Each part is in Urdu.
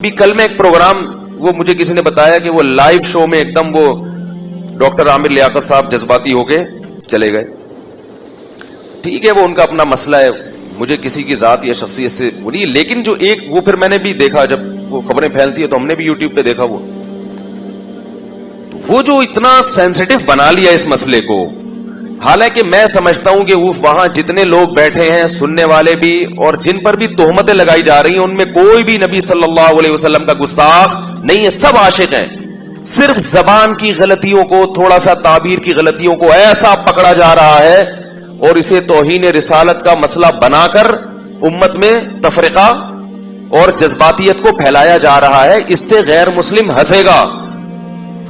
بھی کل میں ایک پروگرام وہ مجھے کسی نے بتایا کہ وہ لائیو شو میں ایک دم وہ ڈاکٹر عامر لیاقت صاحب جذباتی ہو کے چلے گئے. ٹھیک ہے وہ ان کا اپنا مسئلہ ہے, مجھے کسی کی ذات یا شخصیت سے وہ نہیں, لیکن جو ایک وہ پھر میں نے بھی دیکھا جب وہ خبریں پھیلتی ہے تو ہم نے بھی یوٹیوب پہ دیکھا وہ جو اتنا سینسیٹیو بنا لیا اس مسئلے کو. حالانکہ میں سمجھتا ہوں کہ وہاں جتنے لوگ بیٹھے ہیں سننے والے بھی اور جن پر بھی تہمتیں لگائی جا رہی ہیں ان میں کوئی بھی نبی صلی اللہ علیہ وسلم کا گستاخ نہیں ہے, سب عاشق ہیں. صرف زبان کی غلطیوں کو, تھوڑا سا تعبیر کی غلطیوں کو ایسا پکڑا جا رہا ہے اور اسے توہین رسالت کا مسئلہ بنا کر امت میں تفرقہ اور جذباتیت کو پھیلایا جا رہا ہے. اس سے غیر مسلم ہنسے گا,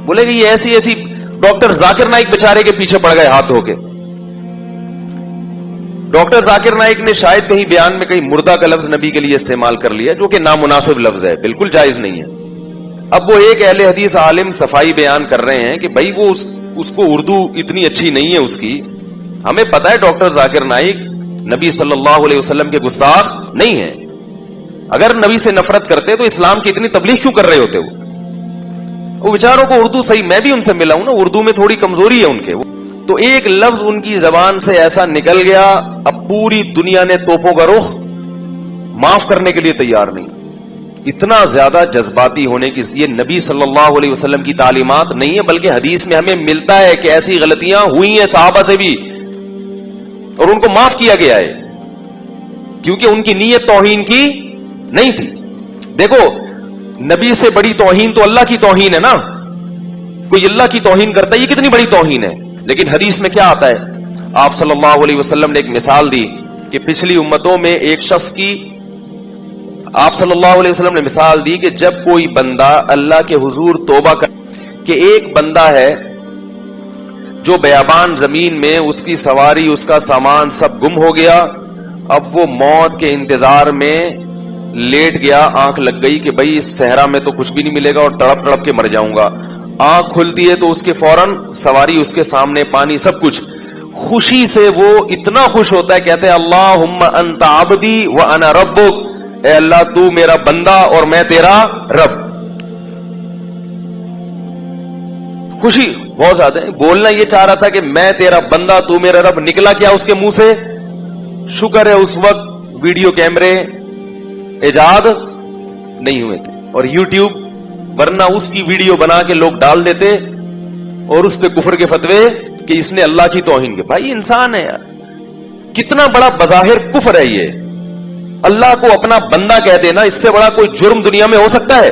بولے گا یہ ایسی ایسی. ڈاکٹر ذاکر نائک بیچارے کے پیچھے پڑ گئے ہاتھ دھو کے. ڈاکٹر ذاکر نائک نے شاید کہیں بیان میں کہیں مردہ کا لفظ نبی کے لیے استعمال کر لیا, جو کہ نامناسب لفظ ہے, بالکل جائز نہیں ہے. اب وہ ایک اہل حدیث عالم صفائی بیان کر رہے ہیں کہ بھائی وہ اس کو اردو اتنی اچھی نہیں ہے اس کی. ہمیں پتا ہے ڈاکٹر ذاکر نائک نبی صلی اللہ علیہ وسلم کے گستاخ نہیں ہے. اگر نبی سے نفرت کرتے تو اسلام کی اتنی تبلیغ کیوں کر رہے ہوتے وہ بیچاروں کو اردو صحیح, میں بھی ان سے ملا ہوں نا, اردو میں تھوڑی کمزوری ہے ان کے. تو ایک لفظ ان کی زبان سے ایسا نکل گیا, اب پوری دنیا نے توپوں کا رخ معاف کرنے کے لیے تیار نہیں. اتنا زیادہ جذباتی ہونے کی یہ نبی صلی اللہ علیہ وسلم کی تعلیمات نہیں ہے, بلکہ حدیث میں ہمیں ملتا ہے کہ ایسی غلطیاں ہوئی ہیں صحابہ سے بھی اور ان کو معاف کیا گیا ہے, کیونکہ ان کی نیت توہین کی نہیں تھی. دیکھو نبی سے بڑی توہین تو اللہ کی توہین ہے نا. کوئی اللہ کی توہین کرتا ہے, یہ کتنی بڑی توہین ہے. لیکن حدیث میں کیا آتا ہے, آپ صلی اللہ علیہ وسلم نے ایک مثال دی کہ پچھلی امتوں میں ایک شخص کی, آپ صلی اللہ علیہ وسلم نے مثال دی کہ جب کوئی بندہ اللہ کے حضور توبہ کر, کہ ایک بندہ ہے جو بیابان زمین میں اس کی سواری اس کا سامان سب گم ہو گیا, اب وہ موت کے انتظار میں لیٹ گیا, آنکھ لگ گئی کہ بھائی اس صحرا میں تو کچھ بھی نہیں ملے گا اور تڑپ تڑپ کے مر جاؤں گا. آنکھ کھلتی ہے تو اس کے فوراً سواری اس کے سامنے, پانی سب کچھ. خوشی سے وہ اتنا خوش ہوتا ہے, کہتے ہیں اللہم انت عبدی وانا ربک, اے اللہ تو میرا بندہ اور میں تیرا رب. خوشی بہت زیادہ ہے. بولنا یہ چاہ رہا تھا کہ میں تیرا بندہ تو میرا رب, نکلا کیا اس کے منہ سے؟ شکر ہے اس وقت ویڈیو کیمرے ایجاد نہیں ہوئے تھے اور یوٹیوب, ورنہ اس کی ویڈیو بنا کے لوگ ڈال دیتے اور اس پہ کفر کے فتوے کہ اس نے اللہ کی توہین کی. بھائی انسان ہے یار, کتنا بڑا بظاہر کفر ہے یہ. اللہ کو اپنا بندہ کہہ دینا, اس سے بڑا کوئی جرم دنیا میں ہو سکتا ہے؟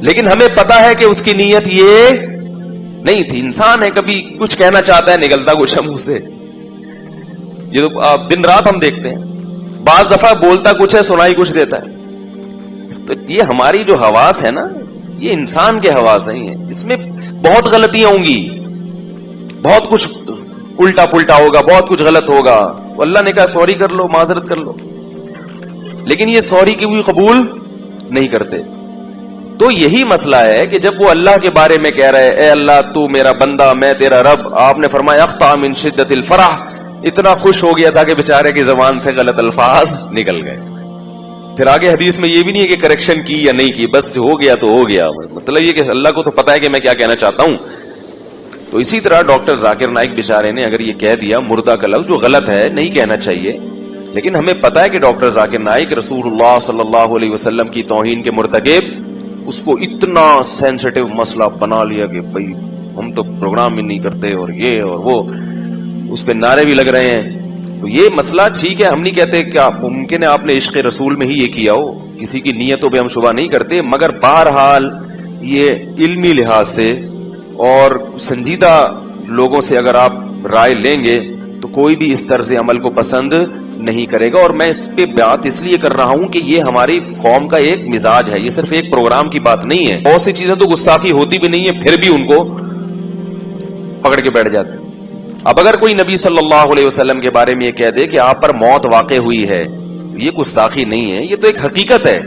لیکن ہمیں پتا ہے کہ اس کی نیت یہ نہیں تھی. انسان ہے, کبھی کچھ کہنا چاہتا ہے نکلتا کچھ ہے منہ سے. یہ تو دن رات ہم دیکھتے ہیں, بعض دفعہ بولتا کچھ ہے سنائی کچھ دیتا ہے. تو یہ ہماری جو حواس ہے نا, یہ انسان کے حواس ہیں, اس میں بہت غلطیاں ہوں گی, بہت کچھ الٹا پلٹا ہوگا, بہت کچھ غلط ہوگا. اللہ نے کہا سوری کر لو, معذرت کر لو, لیکن یہ سوری کی بھی قبول نہیں کرتے. تو یہی مسئلہ ہے کہ جب وہ اللہ کے بارے میں کہہ رہے اے اللہ تو میرا بندہ میں تیرا رب, آپ نے فرمایا اخطا من شدت الفرح, اتنا خوش ہو گیا تھا کہ بیچارے کی زبان سے غلط الفاظ نکل گئے. پھر آگے حدیث میں یہ بھی نہیں ہے کہ کریکشن کی یا نہیں کی, بس ہو گیا تو ہو گیا. مطلب یہ کہ اللہ کو تو پتا ہے کہ میں کیا کہنا چاہتا ہوں. تو اسی طرح ڈاکٹر ذاکر نائک بیچارے نے اگر یہ کہہ دیا مردہ کا لفظ, جو غلط ہے, نہیں کہنا چاہیے, لیکن ہمیں پتا ہے کہ ڈاکٹر ذاکر نائک رسول اللہ صلی اللہ علیہ وسلم کی توہین کے مرتکب, اس کو اتنا سینسیٹیو مسئلہ بنا لیا کہ بھائی ہم تو پروگرام بھی نہیں کرتے اور یہ اور وہ, اس پہ نعرے بھی لگ رہے ہیں. تو یہ مسئلہ ٹھیک ہے, ہم نہیں کہتے کہ ممکن ہے آپ نے عشق رسول میں ہی یہ کیا ہو, کسی کی نیتوں پہ ہم شبہ نہیں کرتے, مگر بہرحال یہ علمی لحاظ سے اور سنجیدہ لوگوں سے اگر آپ رائے لیں گے تو کوئی بھی اس طرز عمل کو پسند نہیں کرے گا. اور میں اس پہ بات اس لیے کر رہا ہوں کہ یہ ہماری قوم کا ایک مزاج ہے, یہ صرف ایک پروگرام کی بات نہیں ہے. بہت سی چیزیں تو گستاخی ہوتی بھی نہیں ہے, پھر بھی ان کو پکڑ کے بیٹھ جاتے ہیں. اب اگر کوئی نبی صلی اللہ علیہ وسلم کے بارے میں یہ کہہ دے کہ آپ پر موت واقع ہوئی ہے, یہ گستاخی نہیں ہے, یہ تو ایک حقیقت ہے.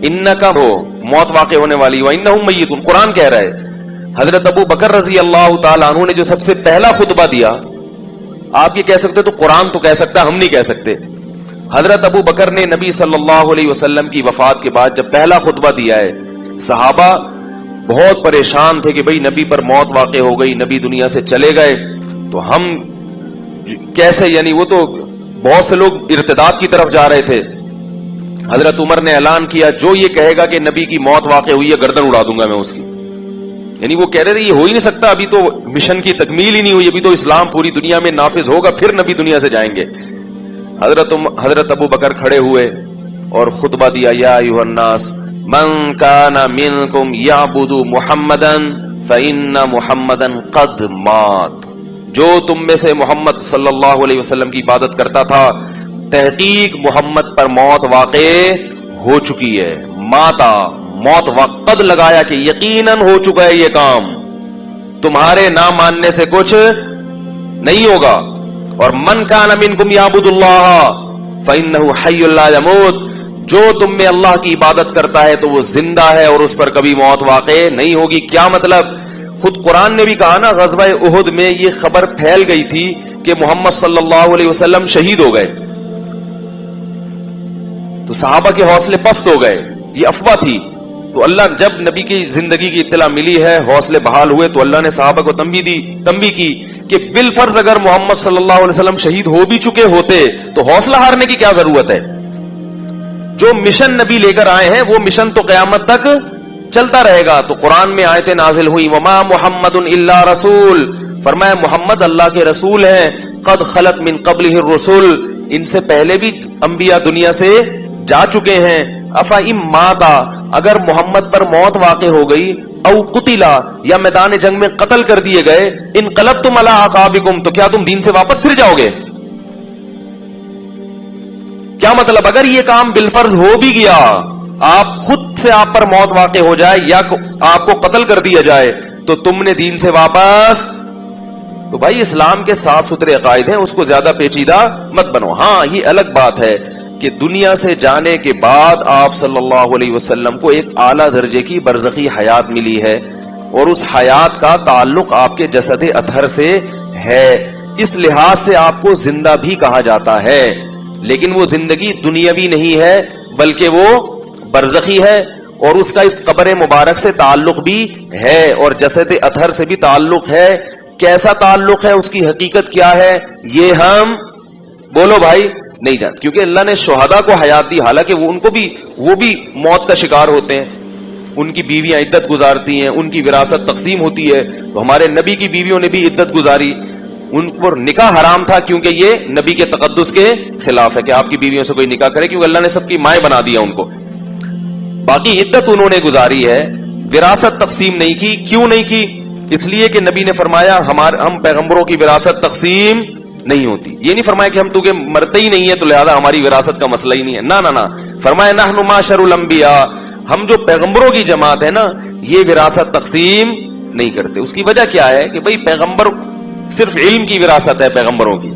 انکا ہو موت واقع ہونے والی, وانہم میتون, قرآن کہہ رہا ہے. حضرت ابو بکر رضی اللہ تعالیٰ عنہ نے جو سب سے پہلا خطبہ دیا, آپ یہ کہہ سکتے تو قرآن تو کہہ سکتا, ہم نہیں کہہ سکتے. حضرت ابو بکر نے نبی صلی اللہ علیہ وسلم کی وفات کے بعد جب پہلا خطبہ دیا ہے، صحابہ بہت پریشان تھے کہ بھئی نبی پر موت واقع ہو گئی، نبی دنیا سے چلے گئے، تو ہم کیسے، یعنی وہ تو بہت سے لوگ ارتداد کی طرف جا رہے تھے. حضرت عمر نے اعلان کیا جو یہ کہے گا کہ نبی کی موت واقع ہوئی ہے گردن اڑا دوں گا میں اس کی. یعنی وہ کہہ رہے تھے یہ ہو ہی نہیں سکتا، ابھی تو مشن کی تکمیل ہی نہیں ہوئی، ابھی تو اسلام پوری دنیا میں نافذ ہوگا پھر نبی دنیا سے جائیں گے. حضرت ابو بکر کھڑے ہوئے اور خطبہ دیا، یا ایھا الناس من کان منکم یعبد محمدا فإن محمدا قد مات. جو تم میں سے محمد صلی اللہ علیہ وسلم کی عبادت کرتا تھا، تحقیق محمد پر موت واقع ہو چکی ہے. ماتا، موت وقت لگایا کہ یقیناً ہو چکا ہے یہ کام، تمہارے نہ ماننے سے کچھ نہیں ہوگا. اور من کان منکم یعبد اللہ فإنہ حی لا یموت، جو تم میں اللہ کی عبادت کرتا ہے تو وہ زندہ ہے اور اس پر کبھی موت واقع نہیں ہوگی. کیا مطلب؟ خود قرآن نے بھی کہا نا، غزوہ احد میں یہ خبر پھیل گئی تھی کہ محمد صلی اللہ علیہ وسلم شہید ہو گئے، تو صحابہ کے حوصلے پست ہو گئے، یہ افواہ تھی. تو اللہ جب نبی کی زندگی کی اطلاع ملی ہے، حوصلے بحال ہوئے، تو اللہ نے صحابہ کو تنبیہ کی کہ بالفرض اگر محمد صلی اللہ علیہ وسلم شہید ہو بھی چکے ہوتے تو حوصلہ ہارنے کی کیا ضرورت ہے. جو مشن نبی لے کر آئے ہیں وہ مشن تو قیامت تک چلتا رہے گا. تو قرآن میں آیتیں نازل ہوئی، وما محمد الا رسول، فرمایا محمد اللہ کے رسول ہیں، قد خلت من قبلہ الرسل، ان سے پہلے بھی انبیاء دنیا سے جا چکے ہیں. افا ام ماتا، اگر محمد پر موت واقع ہو گئی، او قتلا، یا میدان جنگ میں قتل کر دیے گئے، انقلبتم علی اعقابکم، تو کیا تم دین سے واپس پھر جاؤ گے؟ کیا مطلب؟ اگر یہ کام بالفرض ہو بھی گیا، آپ خود سے آپ پر موت واقع ہو جائے یا آپ کو قتل کر دیا جائے، تو تم نے دین سے واپس. تو بھائی اسلام کے صاف ستھرے عقائد ہیں، اس کو زیادہ پیچیدہ مت بنو. ہاں یہ الگ بات ہے کہ دنیا سے جانے کے بعد آپ صلی اللہ علیہ وسلم کو ایک اعلیٰ درجے کی برزخی حیات ملی ہے، اور اس حیات کا تعلق آپ کے جسد اطہر سے ہے، اس لحاظ سے آپ کو زندہ بھی کہا جاتا ہے. لیکن وہ زندگی دنیاوی نہیں ہے بلکہ وہ برزخی ہے، اور اس کا اس قبر مبارک سے تعلق بھی ہے اور جسد اطہر سے بھی تعلق ہے. کیسا تعلق ہے، اس کی حقیقت کیا ہے، یہ ہم بولو بھائی نہیں جانتے، کیونکہ اللہ نے شہداء کو حیات دی، حالانکہ وہ بھی موت کا شکار ہوتے ہیں، ان کی بیویاں عدت گزارتی ہیں، ان کی وراثت تقسیم ہوتی ہے. تو ہمارے نبی کی بیویوں نے بھی عدت گزاری، ان پر نکاح حرام تھا کیونکہ یہ نبی کے تقدس کے خلاف ہے کہ آپ کی بیویوں سے کوئی نکاح کرے، کیونکہ اللہ نے سب کی مائیں بنا دیا ان کو. باقی عدت انہوں نے گزاری ہے، وراثت تقسیم نہیں کی. کیوں نہیں کی؟ اس لیے کہ نبی نے فرمایا ہم پیغمبروں کی وراثت تقسیم نہیں ہوتی. یہ نہیں فرمایا کہ ہم تو کہ مرتے ہی نہیں ہے تو لہذا ہماری وراثت کا مسئلہ ہی نہیں ہے، نہ. فرمایا نحن معاشر الانبیاء، ہم جو پیغمبروں کی جماعت ہے نا، یہ وراثت تقسیم نہیں کرتے. اس کی وجہ کیا ہے کہ بھئی پیغمبر صرف علم کی وراثت ہے پیغمبروں کی،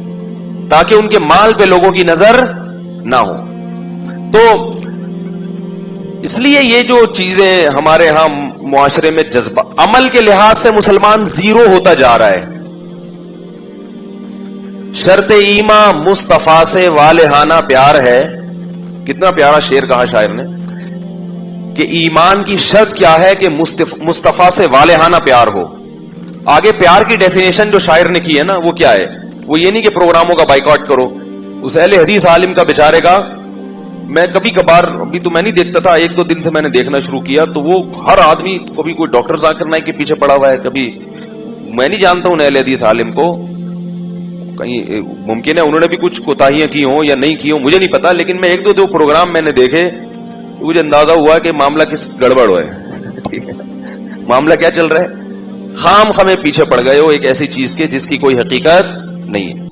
تاکہ ان کے مال پہ لوگوں کی نظر نہ ہو. تو اس لیے یہ جو چیزیں ہمارے ہاں معاشرے میں جذبہ، عمل کے لحاظ سے مسلمان زیرو ہوتا جا رہا ہے. شرط ایمان مصطفیٰ سے والہانہ پیار ہے. کتنا پیارا شعر کہا شاعر نے کہ ایمان کی شرط کیا ہے کہ مصطفیٰ سے والہانہ پیار ہو. آگے پیار کی ڈیفینیشن جو شاعر نے کی ہے نا، وہ کیا ہے؟ وہ یہ نہیں کہ پروگراموں کا بائیکاٹ کرو. اس اہل حدیث عالم کا بیچارے کا میں کبھی کبھار، ابھی تو میں نہیں دیکھتا تھا، ایک دو دن سے میں نے دیکھنا شروع کیا، تو وہ ہر آدمی، کبھی کوئی ڈاکٹر ذاکر نائک کے پیچھے پڑا ہوا ہے، کبھی میں نہیں جانتا ہوں اہل حدیث عالم کو، کہیں ممکن ہے انہوں نے بھی کچھ کوتاہیاں کی ہوں یا نہیں کی ہوں، مجھے نہیں پتا. لیکن میں ایک دو پروگرام میں نے دیکھے، مجھے اندازہ ہوا کہ معاملہ کس گڑبڑ ہے. معاملہ کیا چل رہا ہے؟ خام خامے پیچھے پڑ گئے ہو ایک ایسی چیز کے جس کی کوئی حقیقت نہیں ہے.